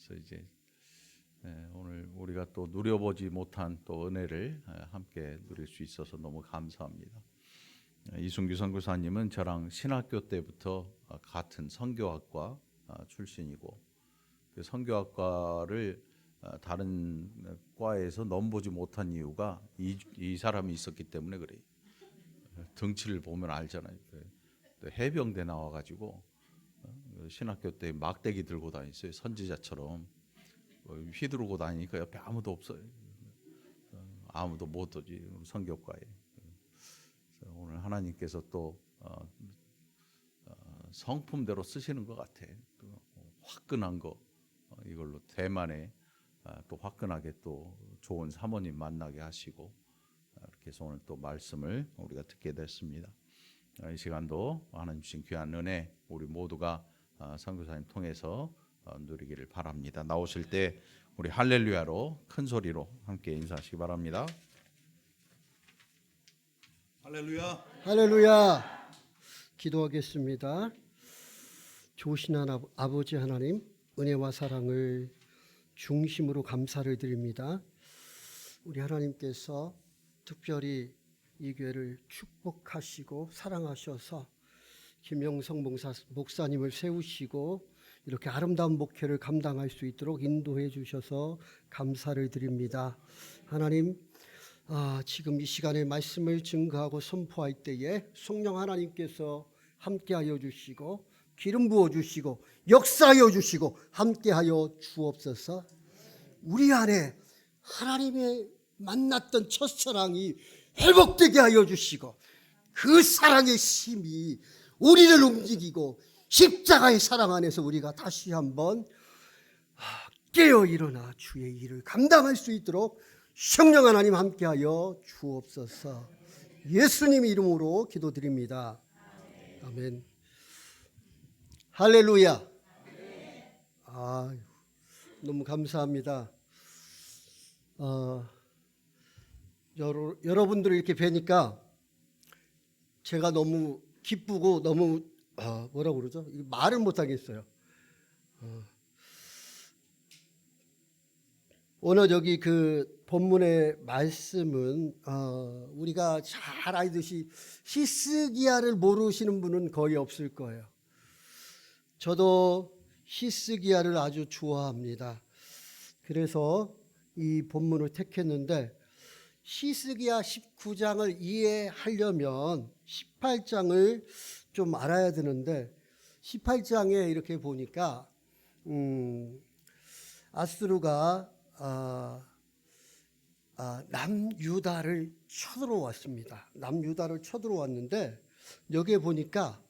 그래서 이제 오늘 우리가 또 누려보지 못한 또 은혜를 함께 누릴 수 있어서 너무 감사합니다. 이순규 선교사님은 저랑 신학교 때부터 같은 선교학과 출신이고, 그 선교학과를 다른 과에서 넘보지 못한 이유가 이 사람이 있었기 때문에 그래요. 덩치를 보면 알잖아요. 해병대 나와가지고 신학교 때 막대기 들고 다녔어요. 선지자처럼 휘두르고 다니니까 옆에 아무도 없어요. 아무도 못 오지 선교과에. 오늘 하나님께서 또 성품대로 쓰시는 것 같아. 또 화끈한 거 이걸로 대만에 또 화끈하게 또 좋은 사모님 만나게 하시고, 이렇게 해서 오늘 또 말씀을 우리가 듣게 됐습니다. 이 시간도 하나님 주신 귀한 은혜 우리 모두가 선교사님 통해서 누리기를 바랍니다. 나오실 때 우리 할렐루야로 큰 소리로 함께 인사하시기 바랍니다. 할렐루야. 할렐루야. 기도하겠습니다. 좋으신 아버지 하나님, 은혜와 사랑을 중심으로 감사를 드립니다. 우리 하나님께서 특별히 이 교회를 축복하시고 사랑하셔서 김영성 목사님을 세우시고 이렇게 아름다운 목회를 감당할 수 있도록 인도해 주셔서 감사를 드립니다. 하나님, 지금 이 시간에 말씀을 증거하고 선포할 때에 성령 하나님께서 함께하여 주시고 기름 부어 주시고 역사하여 주시고 함께하여 주옵소서. 우리 안에 하나님의 만났던 첫사랑이 회복되게 하여 주시고 그 사랑의 힘이 우리를 움직이고 십자가의 사랑 안에서 우리가 다시 한번 깨어 일어나 주의 일을 감당할 수 있도록 성령 하나님 함께하여 주옵소서. 예수님 이름으로 기도드립니다. 아멘. 할렐루야. 너무 감사합니다. 여러분들을 이렇게 뵈니까 제가 너무 기쁘고 너무 뭐라고 그러죠? 말을 못 하겠어요. 오늘 여기 그 본문의 말씀은 우리가 잘 알듯이 히스기야를 모르시는 분은 거의 없을 거예요. 저도 히스기야를 아주 좋아합니다. 그래서 이 본문을 택했는데 히스기야 19장을 이해하려면 18장을 좀 알아야 되는데 18장에 이렇게 보니까 아수르가 남유다를 쳐들어왔습니다. 남유다를 쳐들어왔는데 여기에 보니까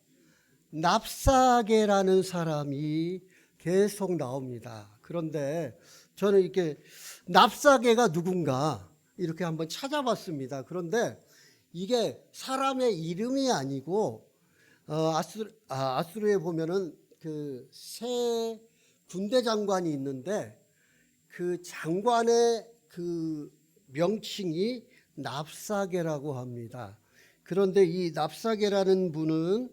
납사게라는 사람이 계속 나옵니다. 그런데 저는 이렇게 납사게가 누군가 이렇게 한번 찾아봤습니다. 그런데 이게 사람의 이름이 아니고 아수르에 보면은 그 새 군대 장관이 있는데 그 장관의 그 명칭이 납사게라고 합니다. 그런데 이 납사게라는 분은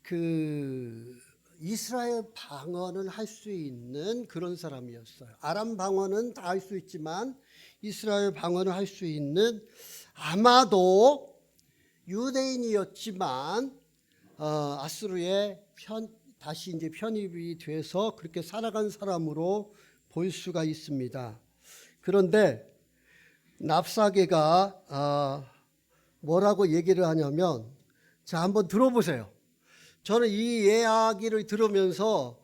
그 이스라엘 방언을 할 수 있는 그런 사람이었어요. 아람 방언은 다 할 수 있지만 이스라엘 방언을 할 수 있는, 아마도 유대인이었지만 아수르에 다시 이제 편입이 돼서 그렇게 살아간 사람으로 볼 수가 있습니다. 그런데 납사게가 뭐라고 얘기를 하냐면, 자, 한번 들어보세요. 저는 이 이야기를 들으면서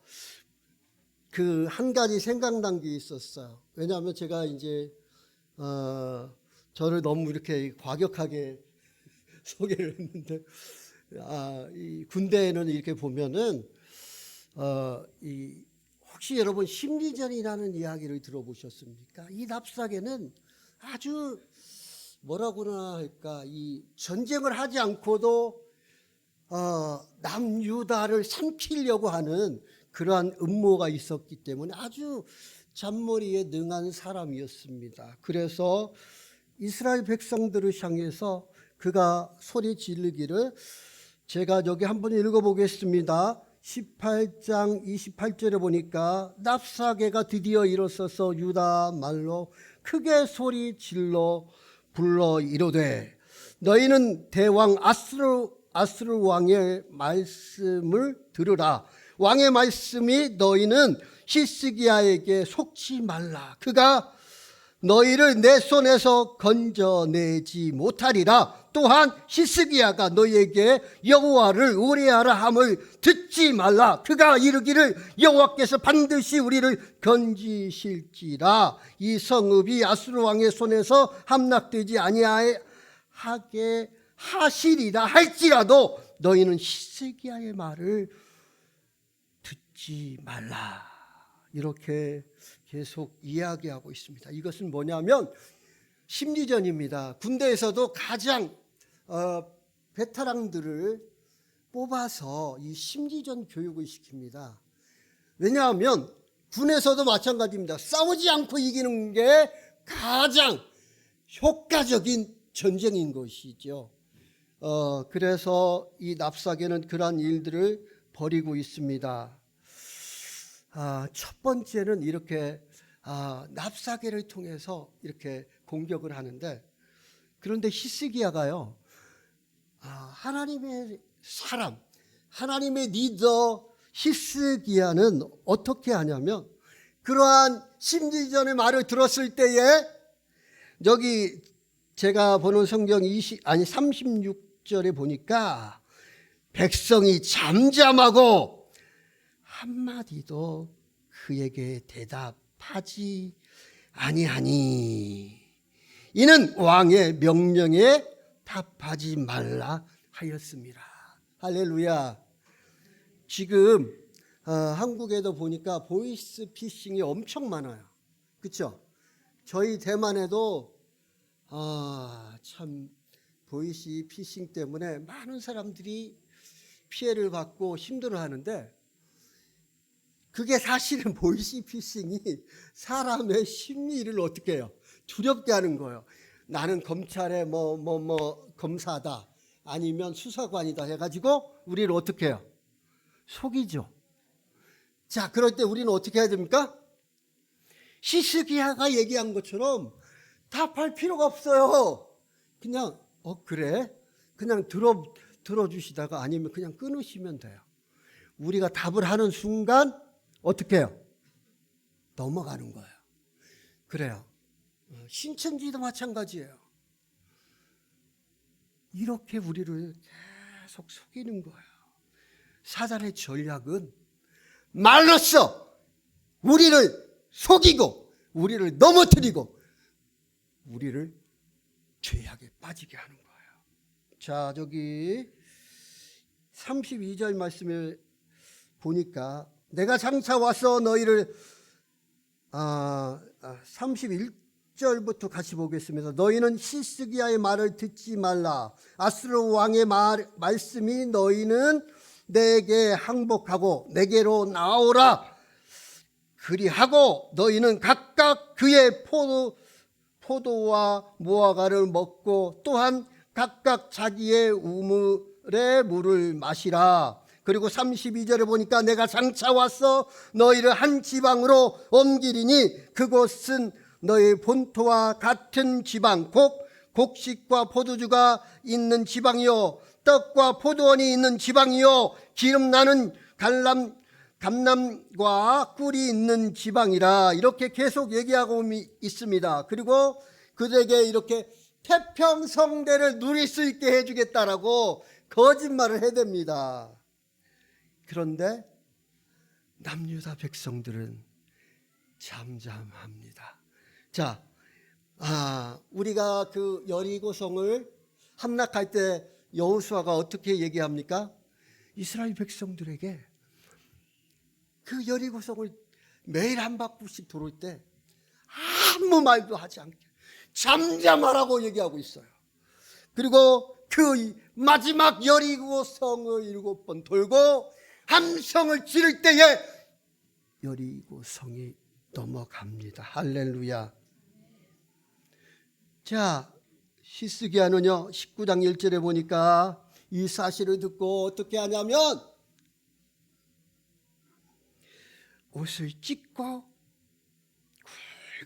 그 한 가지 생각난 게 있었어요. 왜냐하면 제가 이제 저를 너무 이렇게 과격하게 소개를 했는데, 이 군대에는 이렇게 보면은 혹시 여러분 심리전이라는 이야기를 들어보셨습니까? 이 납사게는 아주 뭐라고나 할까, 이 전쟁을 하지 않고도 남유다를 삼키려고 하는 그러한 음모가 있었기 때문에 아주 잔머리에 능한 사람이었습니다. 그래서 이스라엘 백성들을 향해서 그가 소리 지르기를, 제가 여기 한번 읽어보겠습니다. 18장 28절에 보니까 납사계가 드디어 일어서서 유다 말로 크게 소리 질러 불러 이르되 너희는 대왕 아스루 왕의 말씀을 들으라. 왕의 말씀이 너희는 히스기야에게 속지 말라. 그가 너희를 내 손에서 건져내지 못하리라. 또한 히스기야가 너희에게 여호와를 의뢰하라 함을 듣지 말라. 그가 이르기를 여호와께서 반드시 우리를 건지실지라. 이 성읍이 아수르 왕의 손에서 함락되지 아니하게 하시리라 할지라도 너희는 히스기야의 말을 듣지 말라. 이렇게 계속 이야기하고 있습니다. 이것은 뭐냐면 심리전입니다. 군대에서도 가장 베테랑들을 뽑아서 이 심리전 교육을 시킵니다. 왜냐하면 군에서도 마찬가지입니다. 싸우지 않고 이기는 게 가장 효과적인 전쟁인 것이죠. 그래서 이 납사계는 그러한 일들을 벌이고 있습니다. 첫 번째는 이렇게 납사계를 통해서 이렇게 공격을 하는데, 그런데 히스기야가요, 하나님의 사람, 하나님의 리더 히스기야는 어떻게 하냐면, 그러한 심리전의 말을 들었을 때에 여기 제가 보는 성경 36절에 보니까 백성이 잠잠하고 한마디도 그에게 대답하지 아니하니 이는 왕의 명령에 답하지 말라 하였습니다. 할렐루야. 지금 한국에도 보니까 보이스 피싱이 엄청 많아요. 그렇죠? 저희 대만에도 참 보이스 피싱 때문에 많은 사람들이 피해를 받고 힘들어하는데, 그게 사실은 보이스 피싱이 사람의 심리를 어떻게 해요? 두렵게 하는 거예요. 나는 검찰의 검사다, 아니면 수사관이다 해가지고 우리를 어떻게 해요? 속이죠. 자, 그럴 때 우리는 어떻게 해야 됩니까? 히스기야가 얘기한 것처럼 답할 필요가 없어요. 그냥 그래? 그냥 들어주시다가 아니면 그냥 끊으시면 돼요. 우리가 답을 하는 순간 어떻게 해요? 넘어가는 거예요. 그래요. 신천지도 마찬가지예요. 이렇게 우리를 계속 속이는 거예요. 사단의 전략은 말로써 우리를 속이고 우리를 넘어뜨리고 우리를 죄악에 빠지게 하는 거예요. 자, 저기 32절 말씀을 보니까 내가 장차 와서 너희를 31절부터 같이 보겠습니다. 너희는 히스기야의 말을 듣지 말라. 아수르 왕의 말씀이 너희는 내게 항복하고 내게로 나오라. 그리하고 너희는 각각 그의 포도와 무화과를 먹고 또한 각각 자기의 우물에 물을 마시라. 그리고 32절에 보니까 내가 장차 와서 너희를 한 지방으로 옮기리니 그곳은 너희 본토와 같은 지방, 곡식과 포도주가 있는 지방이요 떡과 포도원이 있는 지방이요 기름나는 감람과 꿀이 있는 지방이라. 이렇게 계속 얘기하고 있습니다. 그리고 그들에게 이렇게 태평성대를 누릴 수 있게 해주겠다라고 거짓말을 해댑니다. 그런데 남유다 백성들은 잠잠합니다. 자, 우리가 그 여리고성을 함락할 때 여호수아가 어떻게 얘기합니까? 이스라엘 백성들에게 그 여리고성을 매일 한 바퀴씩 돌을 때 아무 말도 하지 않게 잠잠하라고 얘기하고 있어요. 그리고 그 마지막 여리고성을 7번 돌고 함성을 지를 때에 여리고성이 넘어갑니다. 할렐루야. 자, 히스기야는요 19장 1절에 보니까 이 사실을 듣고 어떻게 하냐면 옷을 찢고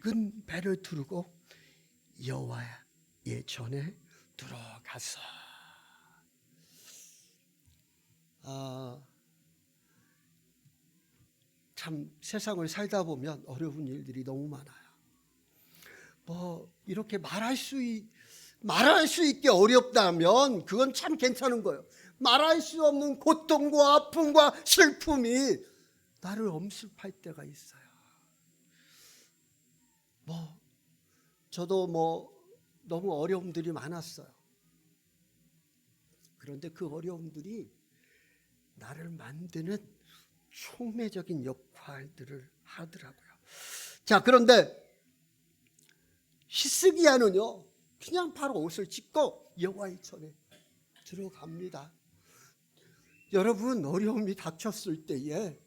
굵은 배를 두르고 여호와의 전에 들어가서 참 세상을 살다 보면 어려운 일들이 너무 많아요. 뭐 이렇게 말할 수 있게 어렵다면 그건 참 괜찮은 거예요. 말할 수 없는 고통과 아픔과 슬픔이 나를 엄습할 때가 있어요. 저도 너무 어려움들이 많았어요. 그런데 그 어려움들이 나를 만드는 촉매적인 역할들을 하더라고요. 자, 그런데 히스기야는요, 그냥 바로 옷을 찢고 여호와의 전에 들어갑니다. 여러분, 어려움이 닥쳤을 때에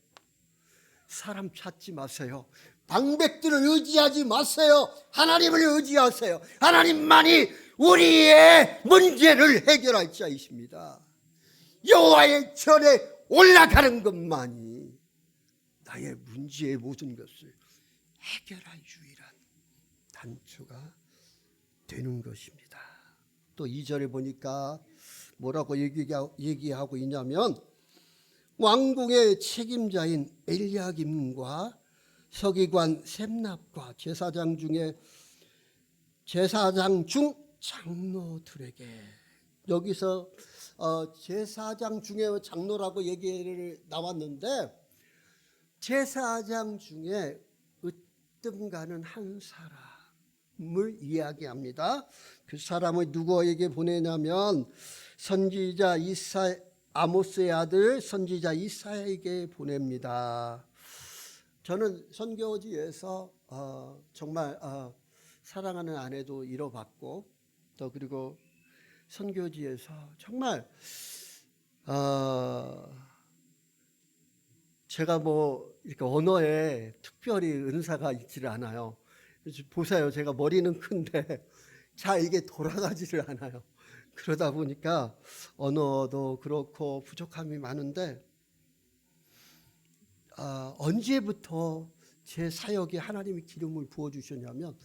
사람 찾지 마세요. 방백들을 의지하지 마세요. 하나님을 의지하세요. 하나님만이 우리의 문제를 해결할 자이십니다. 여호와의 전에 올라가는 것만이 나의 문제의 모든 것을 해결할 유일한 단초가 되는 것입니다. 또 2절에 보니까 뭐라고 얘기하고 있냐면, 왕궁의 책임자인 엘리야김과 서기관 셈납과 제사장 중 장로들에게, 여기서 제사장 중에 장로라고 얘기를 나왔는데, 제사장 중에 으뜸 가는 한 사람을 이야기합니다. 그 사람을 누구에게 보내냐면 선지자 아모스의 아들 선지자 이사야에게 보냅니다. 저는 선교지에서 정말 사랑하는 아내도 잃어봤고, 또 그리고 선교지에서 정말 제가 이렇게 언어에 특별히 은사가 있지를 않아요. 보세요, 제가 머리는 큰데 잘 이게 돌아가지를 않아요. 그러다 보니까 언어도 그렇고 부족함이 많은데, 언제부터 제 사역에 하나님이 기름을 부어주셨냐면,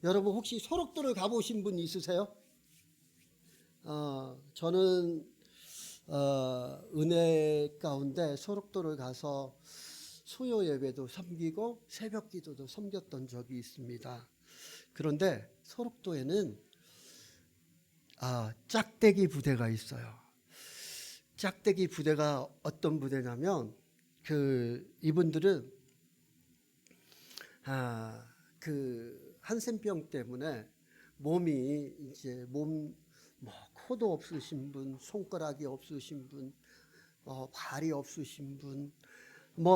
여러분 혹시 소록도를 가보신 분 있으세요? 저는 은혜 가운데 소록도를 가서 수요 예배도 섬기고 새벽 기도도 섬겼던 적이 있습니다. 그런데 소록도에는 짝대기 부대가 있어요. 짝대기 부대가 어떤 부대냐면, 이분들은 그 한센병 때문에 몸이 이제 코도 없으신 분, 손가락이 없으신 분, 발이 없으신 분,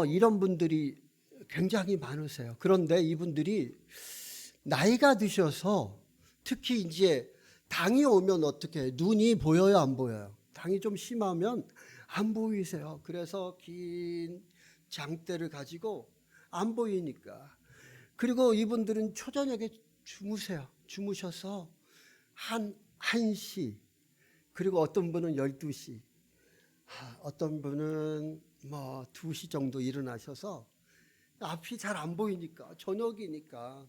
이런 분들이 굉장히 많으세요. 그런데 이분들이 나이가 드셔서, 특히 이제 당이 오면 어떻게 눈이 보여요, 안 보여요? 당이 좀 심하면 안 보이세요. 그래서 긴 장대를 가지고 안 보이니까. 그리고 이분들은 초저녁에 주무셔서 한 1시, 그리고 어떤 분은 12시, 어떤 분은 2시 정도 일어나셔서, 앞이 잘 안 보이니까, 저녁이니까,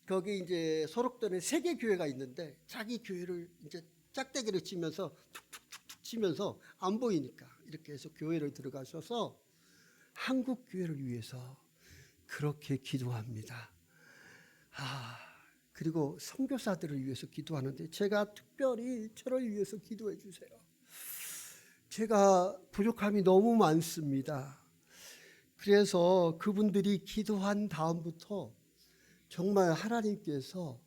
거기 이제 소록도에 3개 교회가 있는데 자기 교회를 이제 짝대기를 치면서 툭툭툭툭 치면서 안 보이니까 이렇게 해서 교회를 들어가셔서 한국 교회를 위해서 그렇게 기도합니다. 그리고 선교사들을 위해서 기도하는데, 제가 특별히 저를 위해서 기도해 주세요. 제가 부족함이 너무 많습니다. 그래서 그분들이 기도한 다음부터 정말 하나님께서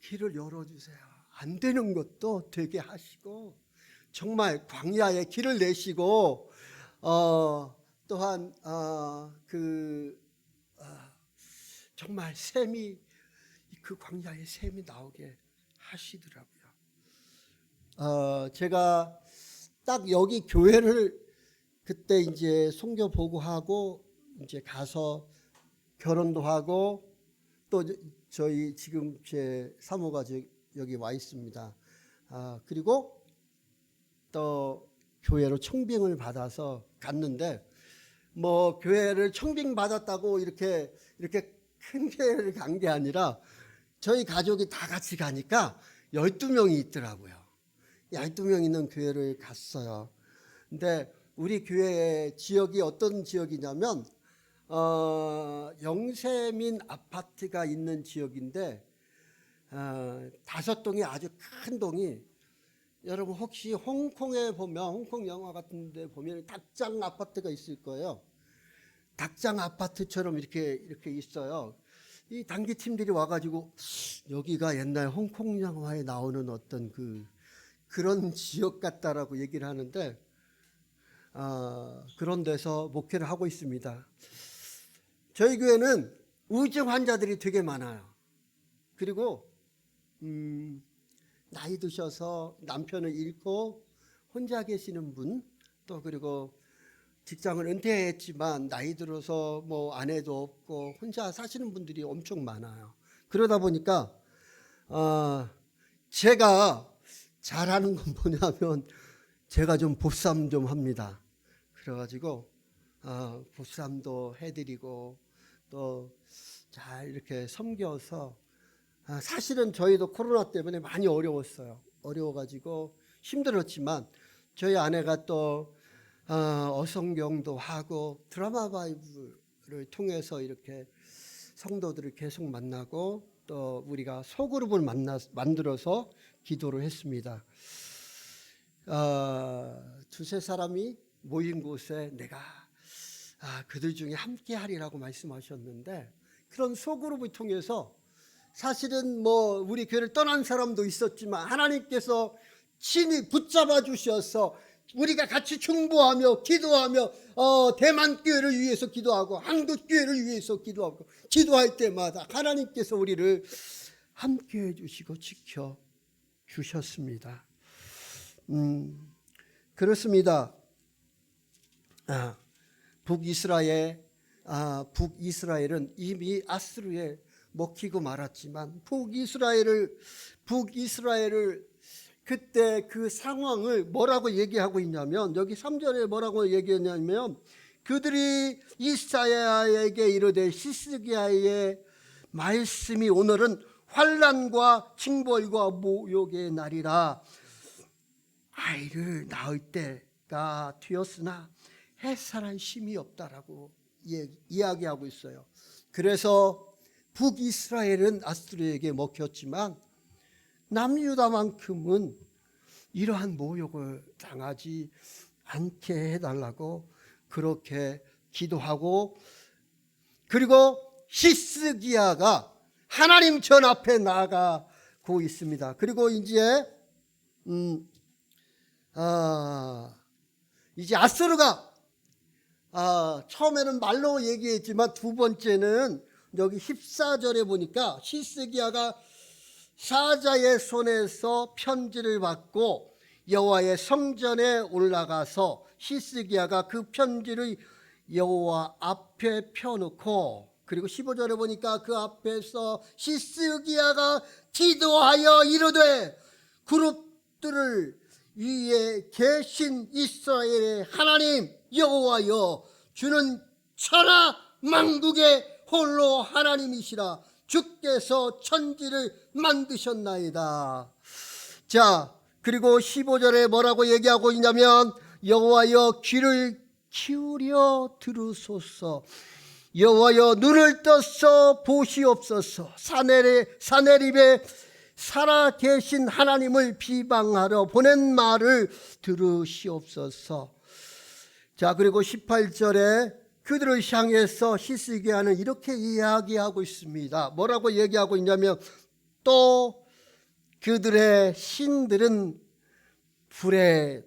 길을 열어주세요. 안 되는 것도 되게 하시고, 정말 광야에 길을 내시고, 또한 정말 그 광야에 샘이 나오게 하시더라고요. 제가 딱 여기 교회를 그때 이제 선교 보고하고 이제 가서 결혼도 하고, 또 저희 지금 제 사모가 여기 와 있습니다. 그리고 또 교회로 청빙을 받아서 갔는데, 뭐 교회를 청빙받았다고 이렇게 큰 교회를 간 게 아니라 저희 가족이 다 같이 가니까 12명이 있더라고요. 12명 있는 교회를 갔어요. 근데 우리 교회 지역이 어떤 지역이냐면 영세민 아파트가 있는 지역인데 5동이 아주 큰 동이, 여러분 혹시 홍콩에 보면, 홍콩 영화 같은 데 보면 닭장 아파트가 있을 거예요. 닭장 아파트처럼 이렇게 있어요. 이 단기팀들이 와가지고 여기가 옛날 홍콩 영화에 나오는 어떤 그런 지역 같다라고 얘기를 하는데, 그런 데서 목회를 하고 있습니다. 저희 교회는 우울증 환자들이 되게 많아요. 그리고 나이 드셔서 남편을 잃고 혼자 계시는 분, 또 그리고 직장을 은퇴했지만 나이 들어서 뭐 아내도 없고 혼자 사시는 분들이 엄청 많아요. 그러다 보니까 제가 잘하는 건 뭐냐면 제가 좀 보쌈 좀 합니다. 그래가지고 보쌈도 해드리고 또 잘 이렇게 섬겨서, 사실은 저희도 코로나 때문에 많이 어려워가지고 힘들었지만 저희 아내가 또 어성경도 하고 드라마 바이블을 통해서 이렇게 성도들을 계속 만나고, 또 우리가 소그룹을 만들어서 기도를 했습니다. 두세 사람이 모인 곳에 내가 그들 중에 함께 하리라고 말씀하셨는데, 그런 소그룹을 통해서 사실은 뭐 우리 교회를 떠난 사람도 있었지만 하나님께서 친히 붙잡아 주셔서 우리가 같이 중보하며 기도하며 대만 교회를 위해서 기도하고 한국 교회를 위해서 기도하고, 기도할 때마다 하나님께서 우리를 함께 해주시고 지켜 주셨습니다. 그렇습니다. 북이스라엘은 이미 아수르에 먹히고 말았지만 북이스라엘을 그때 그 상황을 뭐라고 얘기하고 있냐면, 여기 3절에 뭐라고 얘기했냐면, 그들이 이사야에게 이르되 시스기야의 말씀이 오늘은 환난과 징벌과 모욕의 날이라. 아이를 낳을 때가 되었으나 해살할 힘이 없다라고 이야기하고 있어요. 그래서 북이스라엘은 아수르에게 먹혔지만 남유다만큼은 이러한 모욕을 당하지 않게 해달라고 그렇게 기도하고, 그리고 히스기야가 하나님 전 앞에 나가고 있습니다. 그리고 이제 아수르가 처음에는 말로 얘기했지만 두 번째는 여기 14절에 보니까 히스기야가 사자의 손에서 편지를 받고 여호와의 성전에 올라가서 히스기야가 그 편지를 여호와 앞에 펴놓고, 그리고 15절에 보니까 그 앞에서 히스기야가 기도하여 이르되 그룹들을 위에 계신 이스라엘의 하나님 여호와여, 주는 천하 만국의 홀로 하나님이시라. 주께서 천지를 만드셨나이다. 자, 그리고 15절에 뭐라고 얘기하고 있냐면, 여호와여 귀를 기울여 들으소서. 여호와여 눈을 떠서 보시옵소서. 사내립에 살아 계신 하나님을 비방하러 보낸 말을 들으시옵소서. 자, 그리고 18절에 그들을 향해서 히스기야는 이렇게 이야기하고 있습니다. 뭐라고 얘기하고 있냐면, 또 그들의 신들은 불에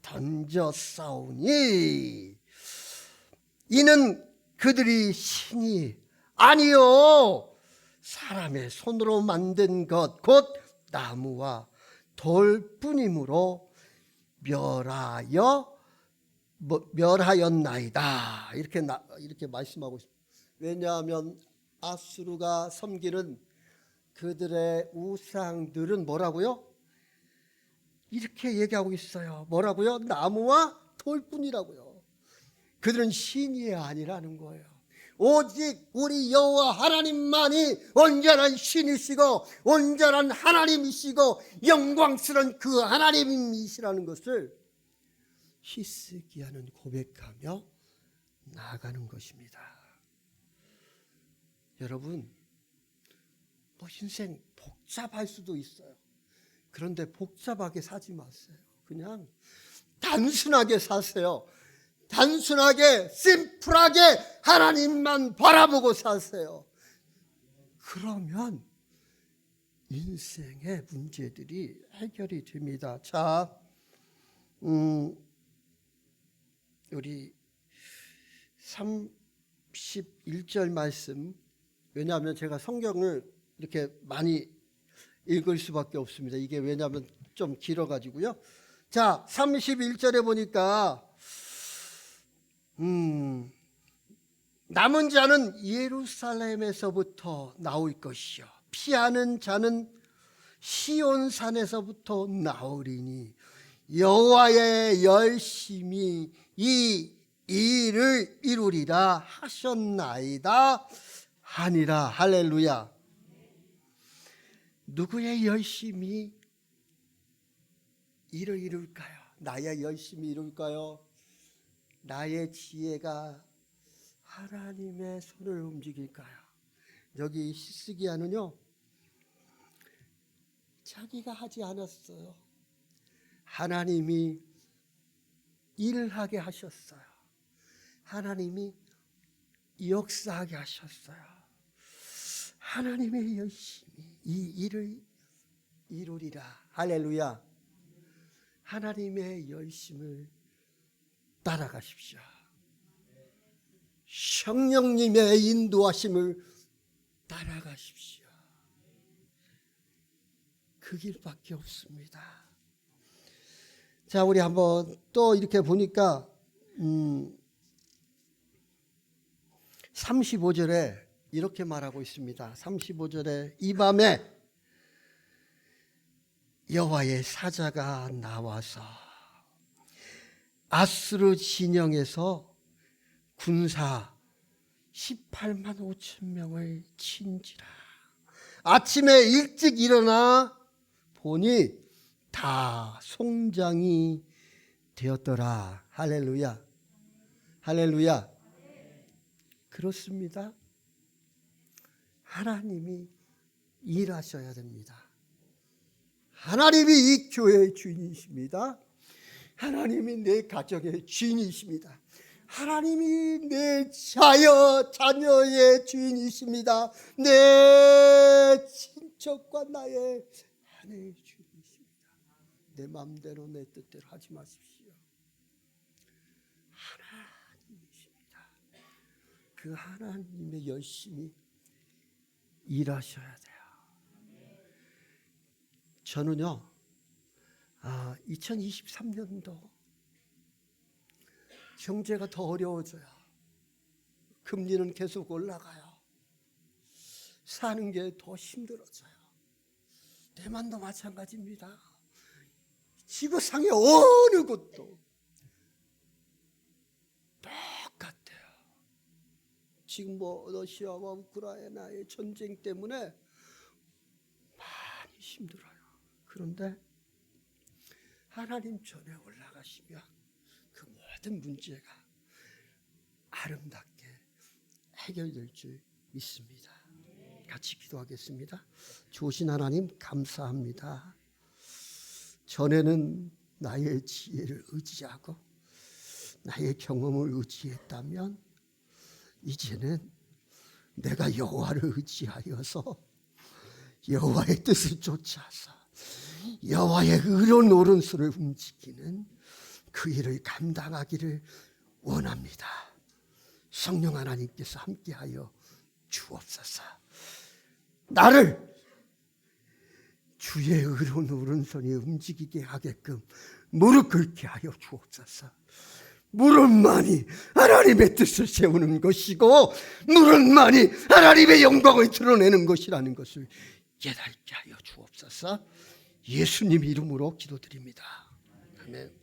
던져 싸우니 이는 그들이 신이 아니요 사람의 손으로 만든 것 곧 나무와 돌뿐이므로 멸하였나이다. 이렇게 말씀하고 있습니다. 왜냐하면 아수르가 섬기는 그들의 우상들은 뭐라고요? 이렇게 얘기하고 있어요. 뭐라고요? 나무와 돌뿐이라고요. 그들은 신이 아니라는 거예요. 오직 우리 여호와 하나님만이 온전한 신이시고 온전한 하나님이시고 영광스러운 그 하나님이시라는 것을 히스기야는 고백하며 나아가는 것입니다. 여러분, 인생 복잡할 수도 있어요. 그런데 복잡하게 사지 마세요. 그냥 단순하게 사세요. 단순하게, 심플하게 하나님만 바라보고 사세요. 그러면 인생의 문제들이 해결이 됩니다. 자, 우리 31절 말씀, 왜냐하면 제가 성경을 이렇게 많이 읽을 수밖에 없습니다. 이게 왜냐하면 좀 길어가지고요. 자, 31절에 보니까 남은 자는 예루살렘에서부터 나올 것이요 피하는 자는 시온산에서부터 나오리니 여호와의 열심히 이 일을 이루리라 하셨나이다 하니라. 할렐루야. 누구의 열심히 일을 이룰까요? 나의 열심히 이룰까요? 나의 지혜가 하나님의 손을 움직일까요? 여기 히스기야는요, 자기가 하지 않았어요. 하나님이 일을 하게 하셨어요. 하나님이 역사하게 하셨어요. 하나님의 열심히 이 일을 이루리라. 할렐루야. 하나님의 열심을 따라가십시오. 성령님의 인도하심을 따라가십시오. 그 길밖에 없습니다. 자, 우리 한번 또 이렇게 보니까 35절에 이렇게 말하고 있습니다. 35절에 이 밤에 여호와의 사자가 나와서 아수르 진영에서 군사 18만 5천 명을 친지라. 아침에 일찍 일어나 보니 다 송장이 되었더라. 할렐루야. 할렐루야. 그렇습니다. 하나님이 일하셔야 됩니다. 하나님이 이 교회의 주인이십니다. 하나님이 내 가정의 주인이십니다. 하나님이 내 자녀의 주인이십니다. 내 친척과 나의 아내의 주인이십니다. 내 마음대로 내 뜻대로 하지 마십시오. 하나님이십니다. 그 하나님의 열심히 일하셔야 돼요. 저는요, 2023년도 경제가 더 어려워져요. 금리는 계속 올라가요. 사는 게 더 힘들어져요. 대만도 마찬가지입니다. 지구상의 어느 곳도 똑같아요. 지금 러시아와 우크라이나의 전쟁 때문에 많이 힘들어요. 그런데 하나님 전에 올라가시면 그 모든 문제가 아름답게 해결될 줄 믿습니다. 같이 기도하겠습니다. 좋으신 하나님 감사합니다. 전에는 나의 지혜를 의지하고 나의 경험을 의지했다면 이제는 내가 여호와를 의지하여서 여호와의 뜻을 쫓아서 여호와의 의로운 오른손을 움직이는 그 일을 감당하기를 원합니다. 성령 하나님께서 함께하여 주옵소서. 나를 주의 의로운 오른손이 움직이게 하게끔 무릎 꿇게 하여 주옵소서. 무릎만이 하나님의 뜻을 세우는 것이고 무릎만이 하나님의 영광을 드러내는 것이라는 것을 깨닫게 하여 주옵소서. 예수님 이름으로 기도드립니다. 아멘.